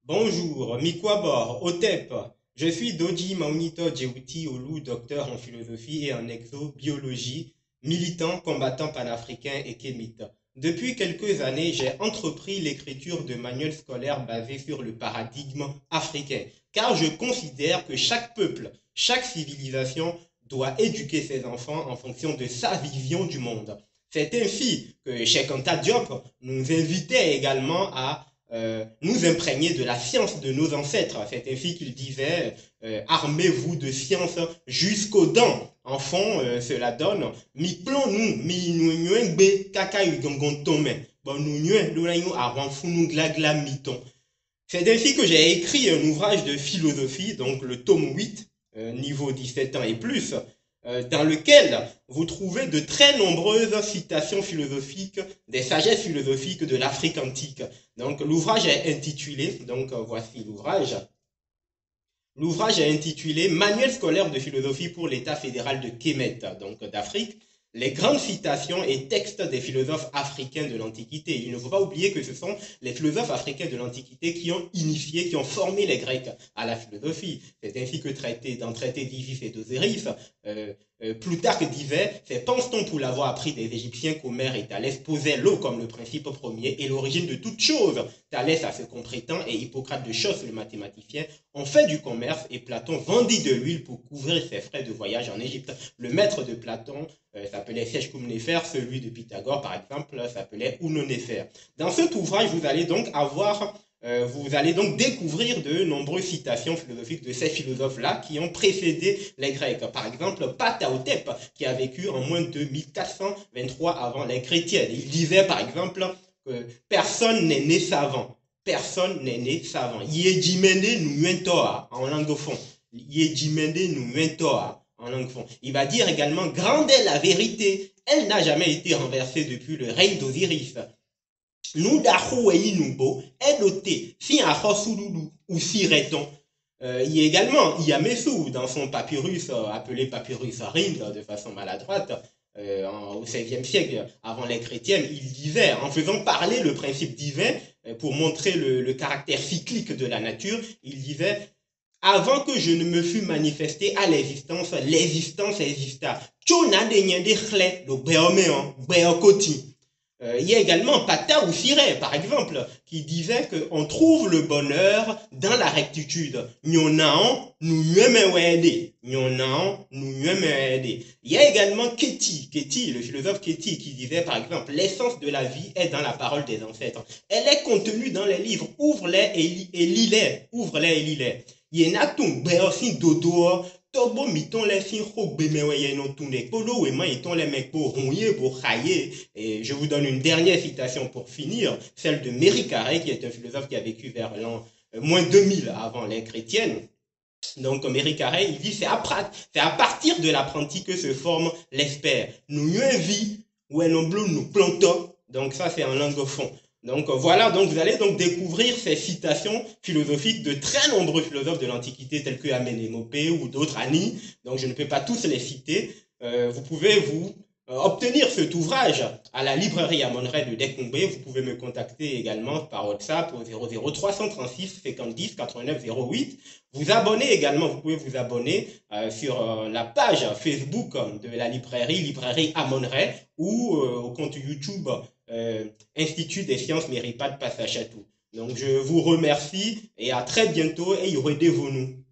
Bonjour, Mikwabor, Otep. Je suis Doji Maunito Djewuti Olu, docteur en philosophie et en exobiologie, militant, combattant panafricain et kémite. Depuis quelques années, j'ai entrepris l'écriture de manuels scolaires basés sur le paradigme africain, car je considère que chaque peuple, chaque civilisation doit éduquer ses enfants en fonction de sa vision du monde. C'est ainsi que Cheikh Anta Diop nous invitait également à nous imprégner de la science de nos ancêtres. C'est ainsi qu'il disait armez-vous de science jusqu'aux dents. En fond, cela donne mi plon nous, mi nous kaka tome. Bon, nous avant fou glagla miton. C'est ainsi que j'ai écrit un ouvrage de philosophie, donc le tome 8, niveau 17 ans et plus, dans lequel vous trouvez de très nombreuses citations philosophiques, des sagesses philosophiques de l'Afrique antique. Donc l'ouvrage est intitulé, donc voici l'ouvrage. L'ouvrage est intitulé Manuel scolaire de philosophie pour l'État fédéral de Kémet, donc d'Afrique, les grandes citations et textes des philosophes africains de l'Antiquité. Il ne faut pas oublier que ce sont les philosophes africains de l'Antiquité qui ont initié, qui ont formé les Grecs à la philosophie. C'est ainsi que dans le traité d'Isis et d'Osiris, Plutarque disait, c'est pense-t-on pour l'avoir appris des Égyptiens qu'Homère et Thalès posaient l'eau comme le principe premier et l'origine de toute chose. Thalès, à ce qu'on prétend, et Hippocrate de Chos, le mathématicien, ont fait du commerce et Platon vendit de l'huile pour couvrir ses frais de voyage en Égypte. Le maître de Platon s'appelait Sechkoumnéfer, celui de Pythagore, par exemple, s'appelait Ounonéfer. Dans cet ouvrage, vous allez donc découvrir de nombreuses citations philosophiques de ces philosophes-là qui ont précédé les Grecs. Par exemple, Pataotep, qui a vécu en moins de 1423 avant les chrétiens. Il disait, par exemple, que personne n'est né savant. Personne n'est né savant. Yejimene nuentoa en langue fond. Yejimene nuentoa en langue fond. Il va dire également, grande est la vérité. Elle n'a jamais été renversée depuis le règne d'Osiris. Nudahueinubo est noté si un Hosululu ou si Reton. Il y a également Iamessou dans son papyrus appelé papyrus Rind de façon maladroite au XVIe siècle avant les chrétiens, il disait en faisant parler le principe divin pour montrer le caractère cyclique de la nature, il disait avant que je ne me fût manifesté à l'existence exista. Chona de nyende chle do beomeon, beokoti. Il y a également Pata ou Siré, par exemple, qui disait qu'on trouve le bonheur dans la rectitude. Nyonaan nous nuemewede. Nyonaan nous nuemewede. Il y a également Keti, le philosophe Keti, qui disait, par exemple, l'essence de la vie est dans la parole des ancêtres. Elle est contenue dans les livres. Ouvre-les et lis-les. Ouvre-les et lis-les. Yenatung beosin dodo Tobo miton les fin ho bemewe non tourne polo ou man iton les mecs pour rouiller pour railler. Et je vous donne une dernière citation pour finir, celle de Méry Carré, qui est un philosophe qui a vécu vers l'an moins 2000 avant les chrétiennes. Donc Méry Carré, il dit c'est à partir de l'apprenti que se forme l'espère. Nous y vie ou nous plantons. Donc ça c'est en langue fond. Donc voilà, donc vous allez donc découvrir ces citations philosophiques de très nombreux philosophes de l'Antiquité tels que Amenémopée ou d'autres, Annie. Donc je ne peux pas tous les citer. Vous pouvez vous obtenir cet ouvrage à la librairie Amonray de Dekombé. Vous pouvez me contacter également par WhatsApp au 00336 5010 89 08. Vous abonner également, vous pouvez vous abonner sur la page Facebook de la librairie Amonray ou au compte YouTube Institut des sciences Méripade Passachatou. Donc je vous remercie et à très bientôt et y nous.